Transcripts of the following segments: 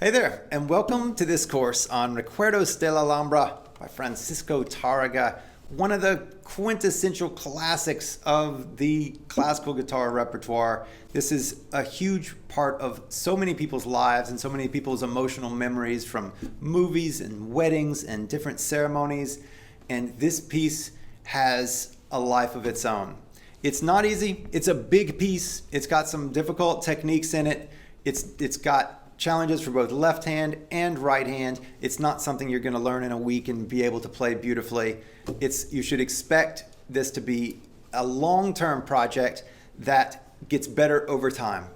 Hey there, and welcome to this course on Recuerdos de la Alhambra by Francisco Tarrega, one of the quintessential classics of the classical guitar repertoire. This is a huge part of so many people's lives and so many people's emotional memories from movies and weddings and different ceremonies, and this piece has a life of its own. It's not easy, it's a big piece, it's got some difficult techniques in it, it's got challenges for both left hand and right hand. It's not something you're going to learn in a week and be able to play beautifully. You should expect this to be a long-term project that gets better over time,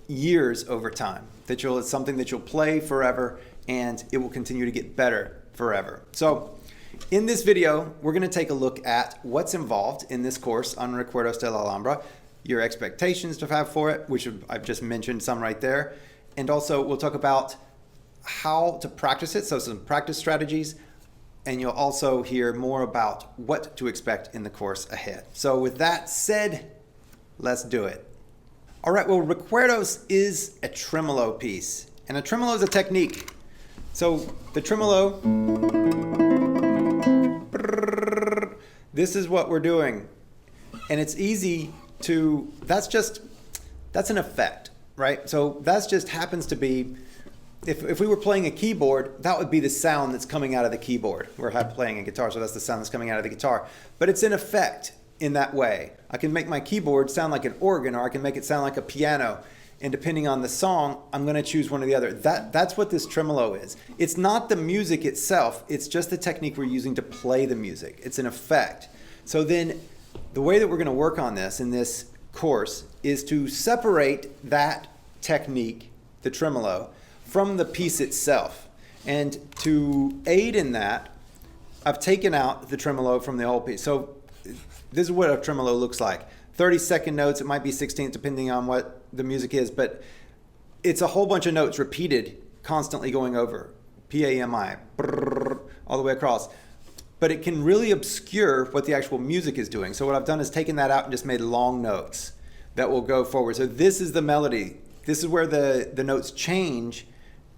years over time. It's something that you'll play forever and it will continue to get better forever. So in this video, we're going to take a look at what's involved in this course on Recuerdos de la Alhambra, your expectations to have for it, which I've just mentioned some right there. And also we'll talk about how to practice it, so some practice strategies, and you'll also hear more about what to expect in the course ahead. So with that said, let's do it. All right, well, Recuerdos is a tremolo piece, and a tremolo is a technique. So the tremolo, this is what we're doing. And it's easy to, that's an effect. Right? So that just happens to be, if we were playing a keyboard, that would be the sound that's coming out of the keyboard. We're playing a guitar, so that's the sound that's coming out of the guitar. But it's an effect in that way. I can make my keyboard sound like an organ, or I can make it sound like a piano. And depending on the song, I'm going to choose one or the other. That's what this tremolo is. It's not the music itself. It's just the technique we're using to play the music. It's an effect. So then the way that we're going to work on this in this course is to separate that technique, the tremolo, from the piece itself. And to aid in that, I've taken out the tremolo from the whole piece. So this is what a tremolo looks like. 30-second notes, it might be 16th depending on what the music is, but it's a whole bunch of notes repeated, constantly going over. P-A-M-I, all the way across. But it can really obscure what the actual music is doing. So what I've done is taken that out and just made long notes that will go forward. So this is the melody. This is where the notes change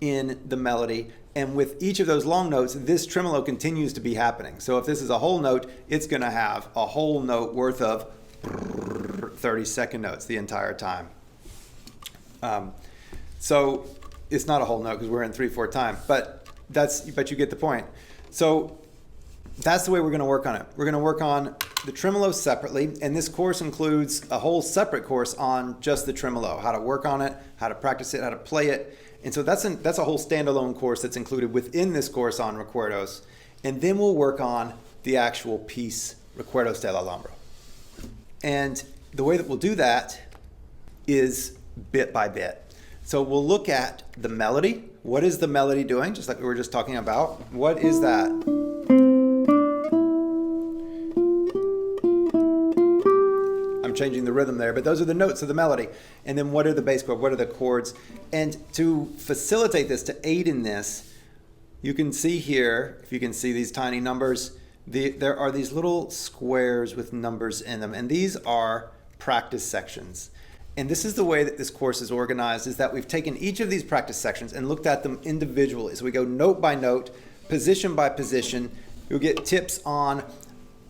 in the melody. And with each of those long notes, this tremolo continues to be happening. So if this is a whole note, it's going to have a whole note worth of 30-second notes the entire time. So it's not a whole note because we're in 3/4 time, but you get the point. So that's the way we're going to work on it. We're going to work on the tremolo separately, and this course includes a whole separate course on just the tremolo, how to work on it, how to practice it, how to play it. And so that's a whole standalone course that's included within this course on Recuerdos. And then we'll work on the actual piece, Recuerdos de la Alhambra. And the way that we'll do that is bit by bit. So we'll look at the melody. What is the melody doing? Just like we were just talking about. What is that? I'm changing the rhythm there, but those are the notes of the melody. And then what are the bass chords? What are the chords? And to facilitate this, to aid in this, you can see here, if you can see these tiny numbers, there are these little squares with numbers in them, and these are practice sections. And this is the way that this course is organized, is that we've taken each of these practice sections and looked at them individually. So we go note by note, position by position. You'll get tips on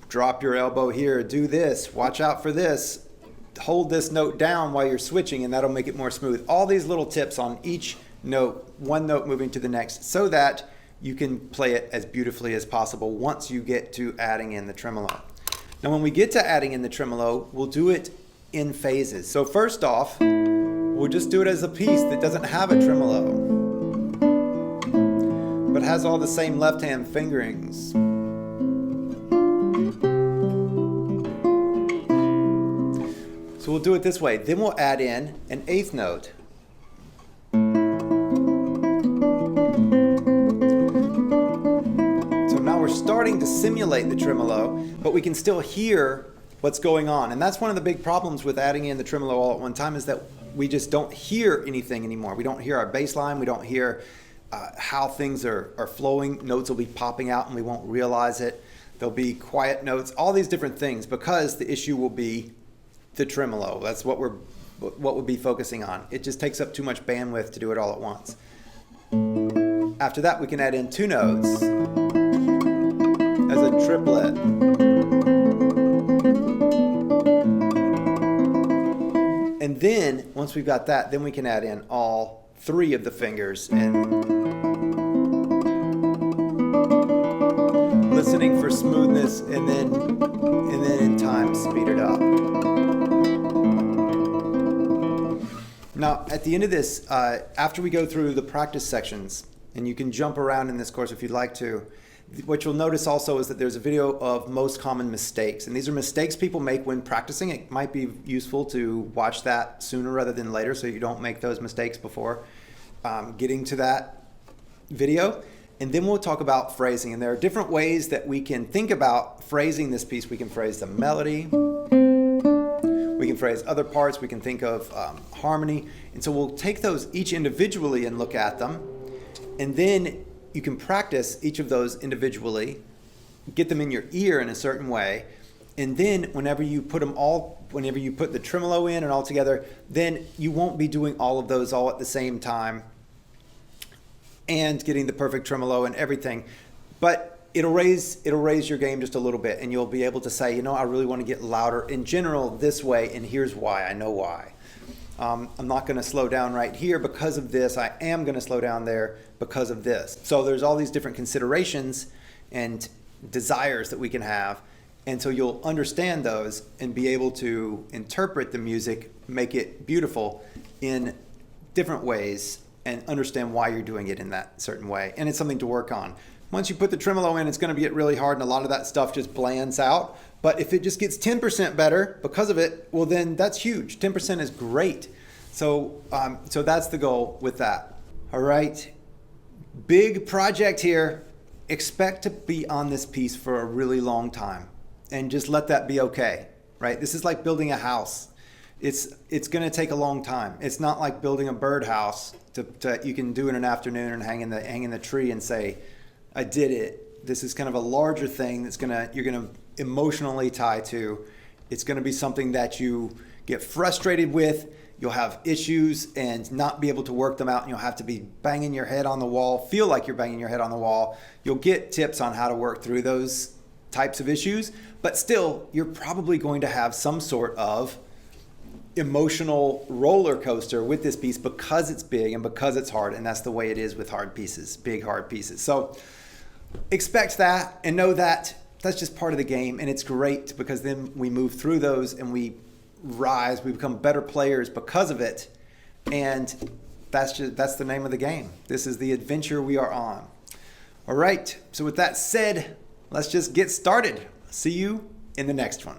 drop your elbow here, do this, watch out for this, hold this note down while you're switching, and that'll make it more smooth. All these little tips on each note, one note moving to the next, so that you can play it as beautifully as possible once you get to adding in the tremolo. Now when we get to adding in the tremolo, we'll do it in phases. So first off, we'll just do it as a piece that doesn't have a tremolo, but has all the same left-hand fingerings. So we'll do it this way. Then we'll add in an 8th note. So now we're starting to simulate the tremolo, but we can still hear what's going on. And that's one of the big problems with adding in the tremolo all at one time, is that we just don't hear anything anymore. We don't hear our bass line. We don't hear how things are flowing. Notes will be popping out and we won't realize it. There'll be quiet notes, all these different things, because the issue will be the tremolo. That's what we'll be focusing on. It just takes up too much bandwidth to do it all at once. After that, we can add in 2 notes as a triplet. And then, once we've got that, then we can add in all 3 of the fingers and listening for smoothness, and then in time speed it up. Now, at the end of this, after we go through the practice sections, and you can jump around in this course if you'd like to, what you'll notice also is that there's a video of most common mistakes. And these are mistakes people make when practicing. It might be useful to watch that sooner rather than later so you don't make those mistakes before getting to that video. And then we'll talk about phrasing. And there are different ways that we can think about phrasing this piece. We can phrase the melody. We can phrase other parts. We can think of harmony. And so we'll take those each individually and look at them. And then you can practice each of those individually, get them in your ear in a certain way. And then whenever you put the tremolo in and all together, then you won't be doing all of those all at the same time and getting the perfect tremolo and everything. But it'll raise your game just a little bit, and you'll be able to say, I really want to get louder in general this way, and here's why. I know why. I'm not going to slow down right here because of this. I am going to slow down there because of this. So there's all these different considerations and desires that we can have. And so you'll understand those and be able to interpret the music, make it beautiful in different ways, and understand why you're doing it in that certain way. And it's something to work on. Once you put the tremolo in, it's going to get really hard, and a lot of that stuff just blands out. But if it just gets 10% better because of it, well, then that's huge. 10% is great. So that's the goal with that. All right. Big project here. Expect to be on this piece for a really long time, and just let that be okay, right? This is like building a house. It's going to take a long time. It's not like building a birdhouse to you can do in an afternoon and hang in the tree and say, I did it. This is kind of a larger thing you're gonna emotionally tie to. It's gonna be something that you get frustrated with. You'll have issues and not be able to work them out, and you'll have to be banging your head on the wall, feel like you're banging your head on the wall. You'll get tips on how to work through those types of issues, but still, you're probably going to have some sort of emotional roller coaster with this piece because it's big and because it's hard, and that's the way it is with hard pieces, big hard pieces. So expect that and know that that's just part of the game, and it's great because then we move through those and we rise, we become better players because of it, and that's the name of the game. This is the adventure we are on. All right, so with that said, let's just get started. See you in the next one.